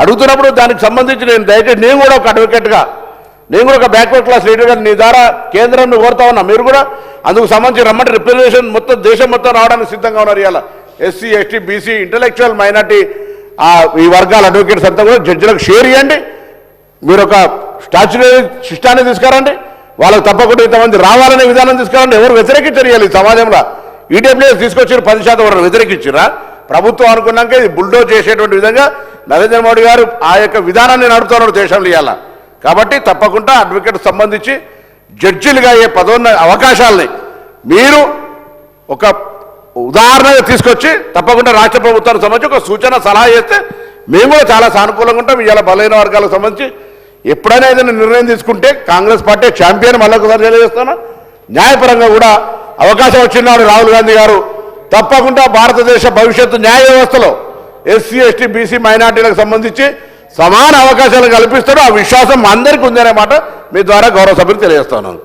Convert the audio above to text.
అడుగుతున్నప్పుడు దానికి సంబంధించి నేను దయచేసి నేను కూడా ఒక అడ్వకేట్గా, నేను కూడా ఒక బ్యాక్వర్డ్ క్లాస్ లీడర్గా నీ ద్వారా కేంద్రాన్ని కోరుతా ఉన్నా, మీరు కూడా అందుకు సంబంధించి రమ్మంటే రిప్రజెంటేషన్ మొత్తం దేశం మొత్తం రావడానికి సిద్ధంగా ఉన్నారు. ఇవాళ SC, ST, BC, intellectual minority ఈ వర్గాల అడ్వకేట్స్ అంతా కూడా జడ్జిలకు షేర్ ఇవ్వండి. మీరు ఒక స్టాచ్యుటరీ సిస్టాన్ని తీసుకురండి, వాళ్ళకు తప్పకుండా ఇంతమంది రావాలనే విధానం తీసుకురండి. ఎవరు వ్యతిరేకించారు ఈ సమాజంలో? ఈడబ్ల్యూఎస్ తీసుకొచ్చారు 10% ఎవరు వ్యతిరేకించారా? ప్రభుత్వం అనుకున్నాక ఇది బుల్డోజ్ చేసేటువంటి విధంగా నరేంద్ర మోడీ గారు ఆ యొక్క విధానాన్ని నడుపుతున్నారు దేశంలో ఇవాళ. కాబట్టి తప్పకుండా అడ్వకేట్ సంబంధించి జడ్జిలుగా అయ్యే పదోన్న అవకాశాలని మీరు ఒక ఉదాహరణగా తీసుకొచ్చి తప్పకుండా రాష్ట్ర ప్రభుత్వానికి సంబంధించి ఒక సూచన సలహా చేస్తే మేము కూడా చాలా సానుకూలంగా ఉంటాం. ఇవాళ బలైన వర్గాలకు సంబంధించి ఎప్పుడైనా ఏదైనా నిర్ణయం తీసుకుంటే కాంగ్రెస్ పార్టీ ఛాంపియన్ మళ్ళీ ఒకసారి తెలియజేస్తాను. న్యాయపరంగా కూడా అవకాశం వచ్చినాడు రాహుల్ గాంధీ గారు తప్పకుండా భారతదేశ భవిష్యత్తు న్యాయ వ్యవస్థలో ఎస్సీ, ఎస్టీ, బీసీ, మైనార్టీలకు సంబంధించి సమాన అవకాశాలు కల్పిస్తాడు. ఆ విశ్వాసం అందరికీ ఉందనే మాట మీ ద్వారా గౌరవ సభ్యులు తెలియజేస్తున్నాను.